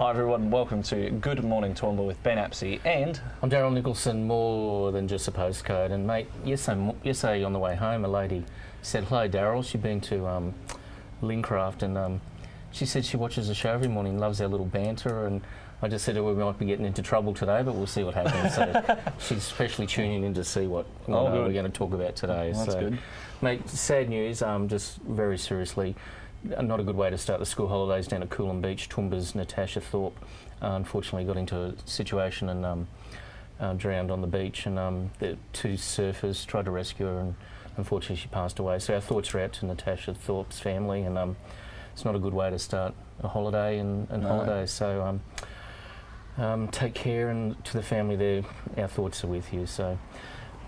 Hi everyone, welcome to Good Morning Toowoomba with Ben Apsey and... I'm Daryl Nicholson, more than just a postcode. And mate, yesterday on the way home, a lady said, "Hello Daryl," she'd been to Lincraft, and she said she watches the show every morning, loves our little banter, and I just said to her, we might be getting into trouble today, but we'll see what happens. So she's especially tuning in to see what we're going to talk about today. Well, that's good. Mate, sad news, just very seriously, not a good way to start the school holidays down at Coolum Beach. Toowoomba's Natasha Thorpe unfortunately got into a situation and drowned on the beach, and the two surfers tried to rescue her, and unfortunately she passed away. So our thoughts are out to Natasha Thorpe's family, and it's not a good way to start a holiday and holidays. So take care, and to the family there, our thoughts are with you. So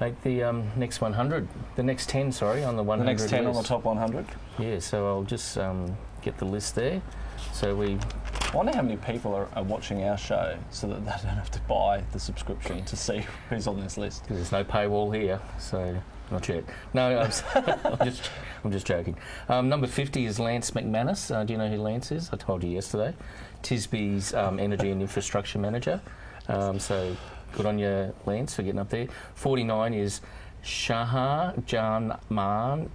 make the next 100, the next 10, sorry, on the 100 The next 10 list. on the top 100? Yeah, so I'll just get the list there. So I wonder how many people are watching our show so that they don't have to buy the subscription to see who's on this list. There's no paywall here, so not yet. No, I'm just joking. Number 50 is Lance McManus. Do you know who Lance is? I told you yesterday. Tisby's Energy and Infrastructure Manager. So good on you, Lance, for getting up there. 49 is Shah Jahan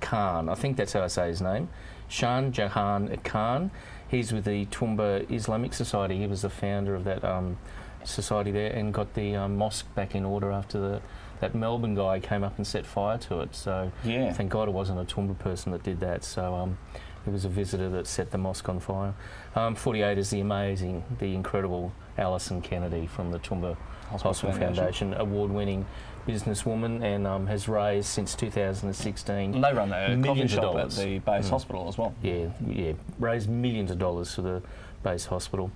Khan. I think that's how I say his name. Shah Jahan Khan. He's with the Toowoomba Islamic Society. He was the founder of that society there, and got the mosque back in order after that Melbourne guy came up and set fire to it. So yeah, thank God it wasn't a Toowoomba person that did that. So it was a visitor that set the mosque on fire. 48 is the incredible Alison Kennedy from the Toowoomba Hospital Foundation, award-winning businesswoman, and has raised since 2016. And they run a coffee shop at the base hospital as well. Yeah, raised millions of dollars for the base hospital.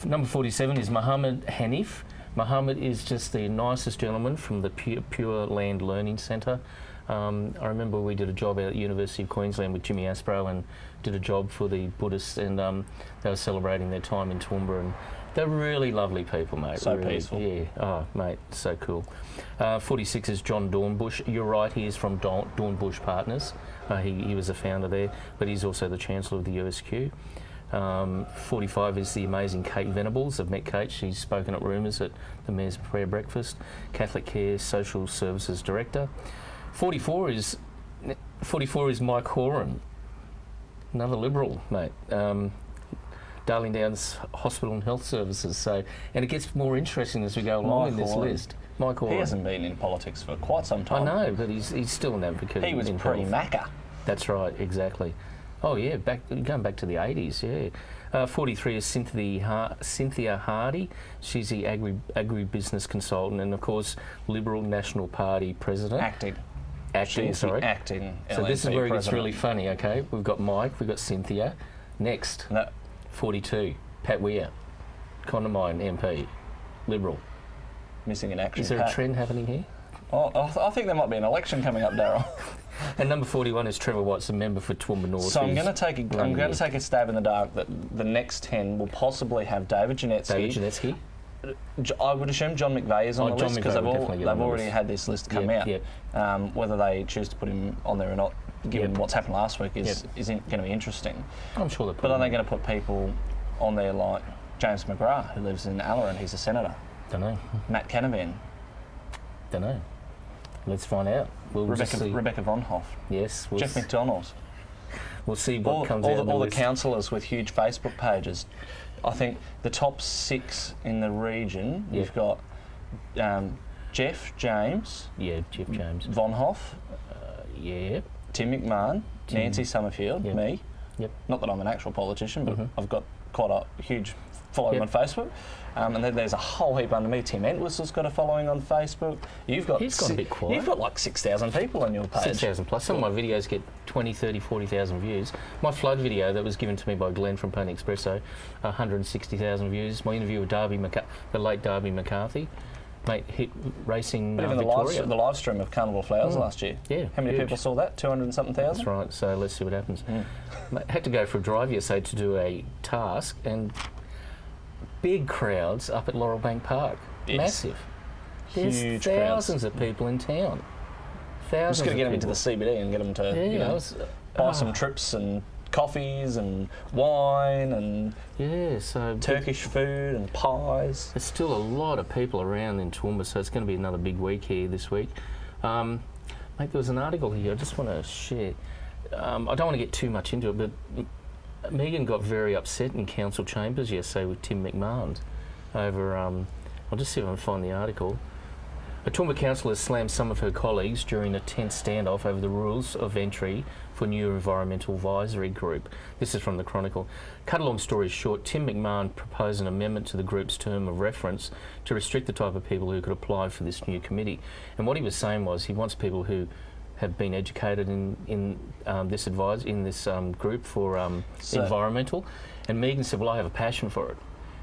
Number 47 is Muhammad Hanif. Muhammad is just the nicest gentleman from the Pure Land Learning Centre. I remember we did a job out at the University of Queensland with Jimmy Aspro, and did a job for the Buddhists, and they were celebrating their time in Toowoomba, and they're really lovely people, mate. So really, peaceful. Yeah, oh, mate, so cool. 46 is John Dornbush. You're right, he is from Dornbush Partners. He was a founder there, but he's also the Chancellor of the USQ. 45 is the amazing Kate Venables. I've met Kate. She's spoken at Rumours at the Mayor's Prayer Breakfast. Catholic Care Social Services Director. 44 is Mike Horan, another Liberal, mate. Darling Downs Hospital and Health Services. So, and it gets more interesting as we go along in this list. Mike Horan. He hasn't been in politics for quite some time. I know, but he's still an advocate. He was pre-Macca. That's right, exactly. Oh yeah, going back to the 80s, yeah. 43 is Cynthia Hardy. She's the agribusiness consultant, and of course, Liberal National Party president. Acting, sorry. Acting. So this is where it gets president. really funny, okay? We've got Mike, we've got Cynthia. Next, 42, Pat Weir, Condamine MP, Liberal. Missing in action. Is there a trend happening here? Oh, I think there might be an election coming up, Daryl. And number 41 is Trevor Watts, a member for Toowoomba North. So I'm going to take a stab in the dark that the next 10 will possibly have David Janetsky. I would assume John McVeigh is on the list, because they've already had this list come out. Yep. Whether they choose to put him on there or not, given what's happened last week, isn't going to be interesting. I'm sure they're. But are they going to put people on there like James McGrath, who lives in Allaran? He's a senator. Don't know. Matt Canavan. Don't know. Let's find out. Rebecca Von Hoff. Yes. Jeff McDonald. We'll see what comes out. All the councillors with huge Facebook pages. I think the top 6 in the region, you've got Jeff James. Yeah, Jeff James. Von Hoff. Yeah. Tim McMahon. Nancy Summerfield. Me. Yep. Not that I'm an actual politician, but I've got quite a huge following on Facebook. And then there's a whole heap under me. Tim Entwistle has got a following on Facebook. He's gone a bit quiet. You've got like 6,000 people on your page. 6,000 plus. Some of my videos get 20, 30, 40,000 views. My flood video that was given to me by Glenn from Pony Expresso, 160,000 views. My interview with the late Darby McCarthy, mate, hit racing but even Victoria. the live stream of Carnival Flowers last year. Yeah. How many people saw that? 200 and something thousand? That's right. So let's see what happens. Mate, had to go for a drive yesterday to do a task, and big crowds up at Laurel Bank Park. Yes. Massive. There's huge thousands of people in town. Thousands. Just got to get them into the CBD and get them to buy some trips and coffees and wine and so Turkish food and pies. There's still a lot of people around in Toowoomba, so it's going to be another big week here this week. Mate, there was an article here I just want to share. I don't want to get too much into it, but Megan got very upset in council chambers yesterday with Tim McMahon over, I'll just see if I can find the article. A Toowoomba councillor slammed some of her colleagues during a tense standoff over the rules of entry for new environmental advisory group. This is from the Chronicle. Cut a long story short, Tim McMahon proposed an amendment to the group's term of reference to restrict the type of people who could apply for this new committee. And what he was saying was he wants people who have been educated in this group for environmental. And Megan said, well, I have a passion for it.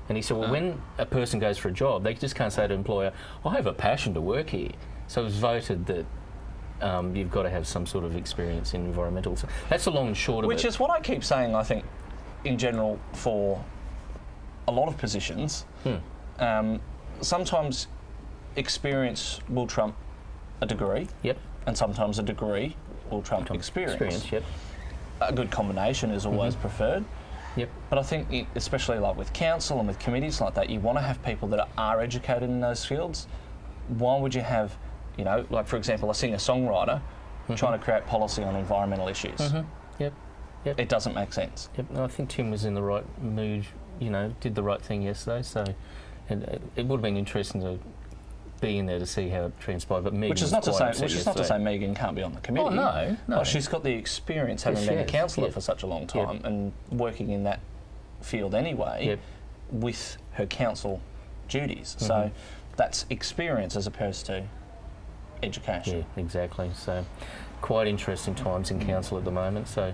And he said, well, when a person goes for a job, they just can't say to an employer, I have a passion to work here. So it was voted that you've got to have some sort of experience in environmental. So that's the long and short of it. Which is what I keep saying, I think, in general, for a lot of positions. Sometimes experience will trump a degree. Yep. And sometimes a degree will trump experience. Yep. A good combination is always preferred. Yep. But I think, especially like with council and with committees like that, you want to have people that are educated in those fields. Why would you have, like for example, a singer-songwriter trying to create policy on environmental issues? Yep. It doesn't make sense. Yep. No, I think Tim was in the right mood, did the right thing yesterday, so and it would have been interesting to be in there to see how it transpired. But Megan which is not to say Megan can't be on the committee. Oh no. Well, she's got the experience having been a councillor for such a long time and working in that field anyway with her council duties. So that's experience as opposed to education. Yeah, exactly. So quite interesting times in council at the moment. So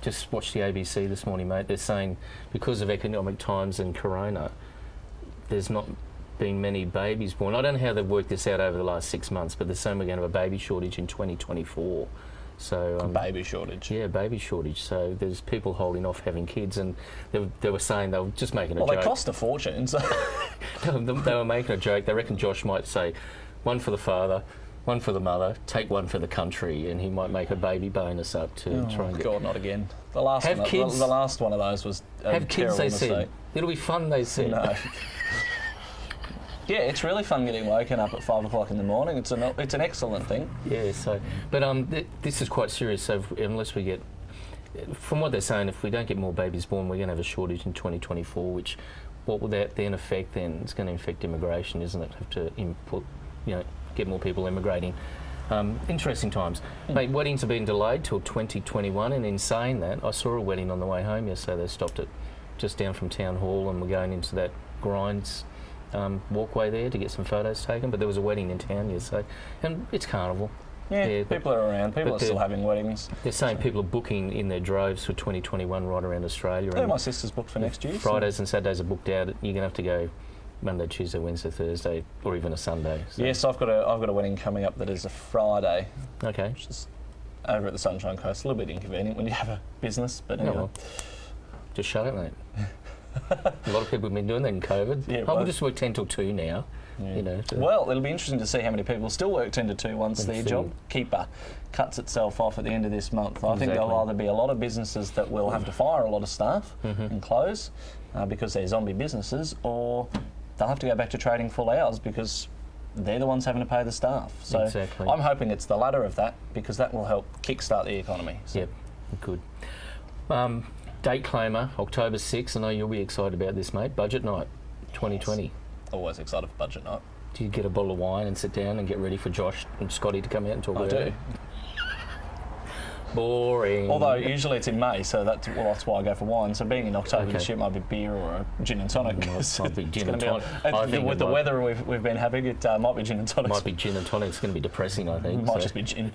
just watched the ABC this morning, mate. They're saying because of economic times and corona, there's not been many babies born. I don't know how they've worked this out over the last 6 months, but they're saying we're going to have a baby shortage in 2024. So baby shortage. Yeah, baby shortage. So there's people holding off having kids, and they were saying they were just making a joke. Well, they cost a fortune. So they were making a joke. They reckon Josh might say, one for the father, one for the mother, take one for the country, and he might make a baby bonus up to try and get... God, not again. The last one of those was a have kids, they mistake. said. It'll be fun, they said. No. Yeah, it's really fun getting woken up at 5 o'clock in the morning. It's an excellent thing. Yeah, so... But this is quite serious, so unless we get... From what they're saying, if we don't get more babies born, we're going to have a shortage in 2024, which... What will that then affect then? It's going to affect immigration, isn't it? Have to input, get more people immigrating. Interesting times. Mate, weddings have been delayed till 2021, and in saying that, I saw a wedding on the way home yesterday. They stopped it just down from Town Hall, and we're going into that Grinds walkway there to get some photos taken, but there was a wedding in town yesterday, and it's carnival. Yeah, people are around. People are still having weddings. They're saying people are booking in their droves for 2021 right around Australia. Yeah, my sister's booked for next year. Fridays and Saturdays are booked out. You're going to have to go Monday, Tuesday, Wednesday, Thursday, or even a Sunday. So. Yes, I've got a wedding coming up that is a Friday. Okay. Which is over at the Sunshine Coast. A little bit inconvenient when you have a business, but anyway. Well, just shut it, mate. A lot of people have been doing that in COVID. Yeah, we'll just work 10 till 2 now. Yeah. Well, it'll be interesting to see how many people still work 10 to 2 once the job keeper cuts itself off at the end of this month. Exactly. I think there'll either be a lot of businesses that will have to fire a lot of staff and close because they're zombie businesses, or they'll have to go back to trading full hours because they're the ones having to pay the staff. So I'm hoping it's the latter of that, because that will help kickstart the economy. So. Yep, good. Date claimer, October 6th. I know you'll be excited about this, mate. Budget night, 2020. Yes. Always excited for budget night. Do you get a bottle of wine and sit down and get ready for Josh and Scotty to come out and talk about it? I do. Boring. Although usually it's in May, so that's why I go for wine. So being in October this year might be beer or a gin and tonic. Might be gin and tonic. With the weather we've been having, it might be gin and tonic. Might be gin and tonic. It's going to be depressing, I think. It might just be gin.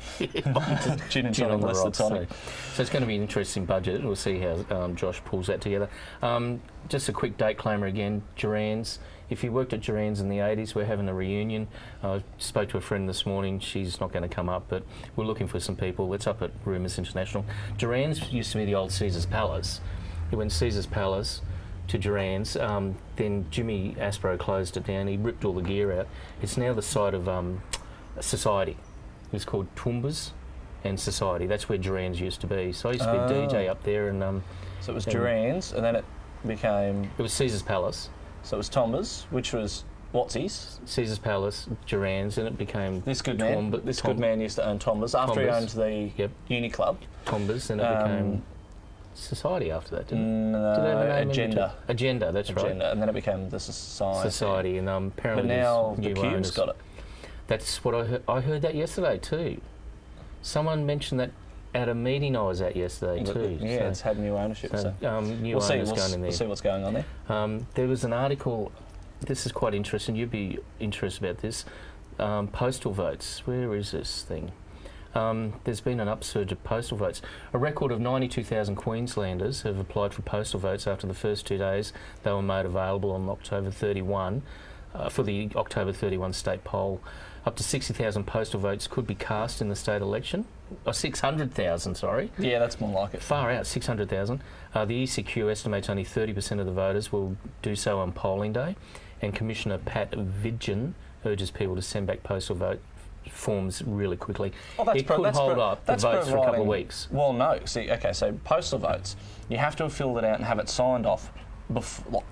Gin and tonic, less the tonic. So it's going to be an interesting budget. We'll see how Josh pulls that together. Just a quick date claimer again, Duran's. If you worked at Duran's in the 80s, we're having a reunion. I spoke to a friend this morning. She's not going to come up, but we're looking for some people. It's up at Rumours International. Duran's used to be the old Caesar's Palace. It went Caesar's Palace to Duran's. Then Jimmy Aspro closed it down. He ripped all the gear out. It's now the site of Society. It was called Toowoomba's. and Society. That's where Duran's used to be. So I used to be DJ up there, and so it was Duran's, and then it became. It was Caesar's Palace. So it was Toomba's, which was Watsy's. Caesar's Palace, Duran's, and it became this good man. This good man used to own Toomba's after he owned the Uni Club. Toomba's, and it became Society after that, didn't it? No, Did they have a name Agenda. Agenda, that's right. Agenda, and then it became the Society. Society, and apparently but now the Cube's got it. That's what I heard. I heard that yesterday too. Someone mentioned that at a meeting I was at yesterday too. Yeah, it's had new ownership. New we'll see. owners going in there. We'll see what's going on there. There was an article. This is quite interesting. You'd be interested about this. Postal votes. Where is this thing? There's been an upsurge of postal votes. A record of 92,000 Queenslanders have applied for postal votes after the first 2 days they were made available on October 31 for the October 31 state poll. Up to 60,000 postal votes could be cast in the state election. 600,000, sorry. Yeah, that's more like it. Far out, 600,000. The ECQ estimates only 30% of the voters will do so on polling day, and Commissioner Pat Vidgen urges people to send back postal vote forms really quickly. It could hold up the votes for a couple of weeks. Well, no. See, okay, so postal votes, you have to have filled it out and have it signed off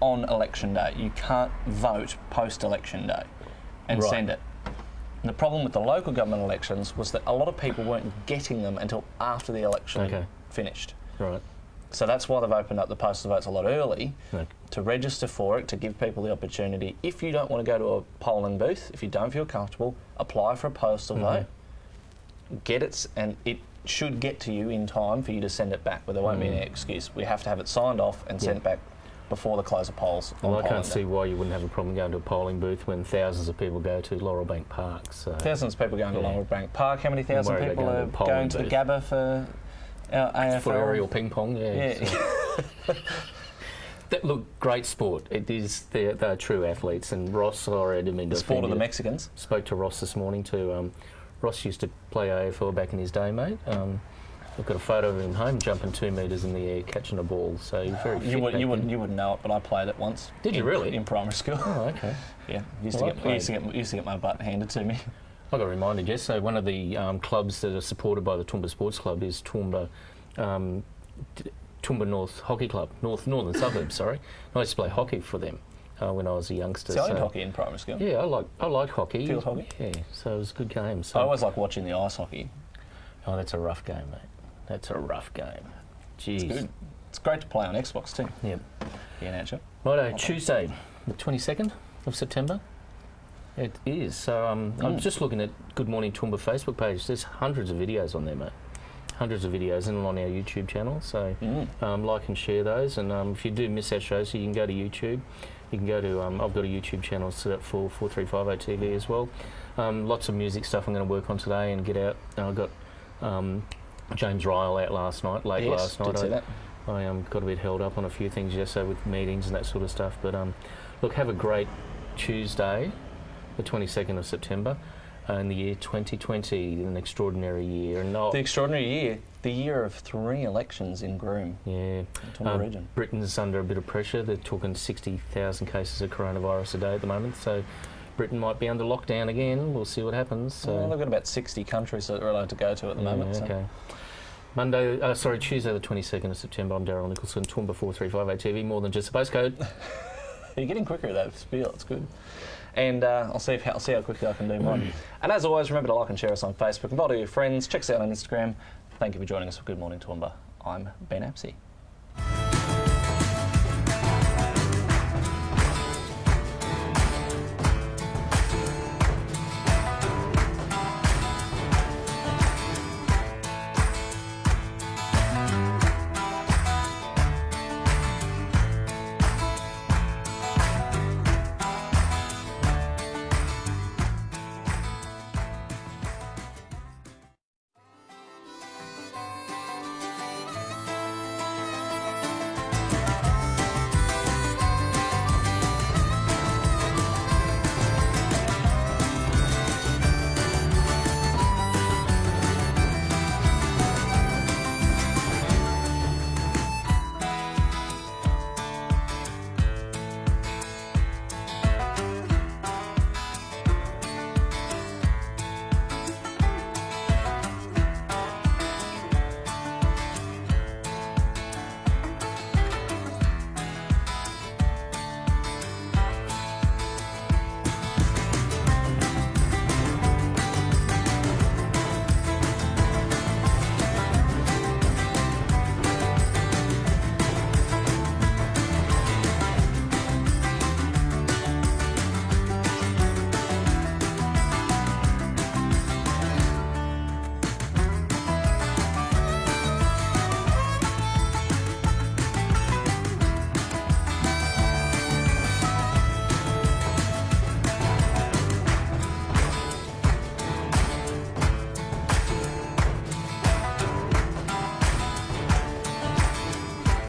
on election day. You can't vote post-election day and send it. And the problem with the local government elections was that a lot of people weren't getting them until after the election finished. Right. So that's why they've opened up the postal votes a lot early to register for it, to give people the opportunity. If you don't want to go to a polling booth, if you don't feel comfortable, apply for a postal vote, get it, and it should get to you in time for you to send it back, but there won't be any excuse. We have to have it signed off and sent back before the close of polls. Well, I can't see why you wouldn't have a problem going to a polling booth when thousands of people go to Laurelbank Park. So. Thousands of people going to Laurelbank Park. How many thousand people are going to the Gabba for our AFL? For aerial ping pong, yeah. So. Look, great sport. It is. They're true athletes. And Ross, sorry, I didn't mean to sport of the Mexicans. Spoke to Ross this morning too. Ross used to play AFL back in his day, mate. I've got a photo of him home jumping 2 metres in the air, catching a ball. So he's very fit. You wouldn't know it, but I played it once. Did you really? In primary school. Oh, okay. Yeah, used to get my butt handed to me. I got reminded yesterday. One of the clubs that are supported by the Toowoomba Sports Club is Toowoomba North Hockey Club, northern suburbs. Sorry, I used to play hockey for them when I was a youngster. So I played hockey in primary school. Yeah, I like hockey. Field hockey. Yeah, so it was a good game. So I always like watching the ice hockey. Oh, that's a rough game, mate. That's a rough game. Jeez. It's good. It's great to play on Xbox too. Yep. Yeah, nature. Righto, Tuesday, the 22nd of September. It is. So I'm just looking at Good Morning Toowoomba Facebook page. There's hundreds of videos on there, mate. Hundreds of videos, and on our YouTube channel. So like and share those. And if you do miss our shows, so you can go to YouTube. You can go to, I've got a YouTube channel set up for 4350 TV as well. Lots of music stuff I'm going to work on today and get out. I've got James Ryle out last night, late last night. I got a bit held up on a few things yesterday with meetings and that sort of stuff. But look, have a great Tuesday, the 22nd of September, in the year 2020, an extraordinary year. And the extraordinary year, the year of 3 elections in Groom. Yeah. Toowoomba region. Britain's under a bit of pressure. They're talking 60,000 cases of coronavirus a day at the moment. So Britain might be under lockdown again. We'll see what happens. So. Well, they've got about 60 countries that they're allowed to go to at the moment. Okay. Tuesday the 22nd of September. I'm Daryl Nicholson, Toowoomba 4350 TV. More than just a postcode. You're getting quicker at that spiel. It's good. And I'll see how quickly I can do mine. And as always, remember to like and share us on Facebook. Invite all your friends. Check us out on Instagram. Thank you for joining us for Good Morning Toowoomba. I'm Ben Apsey.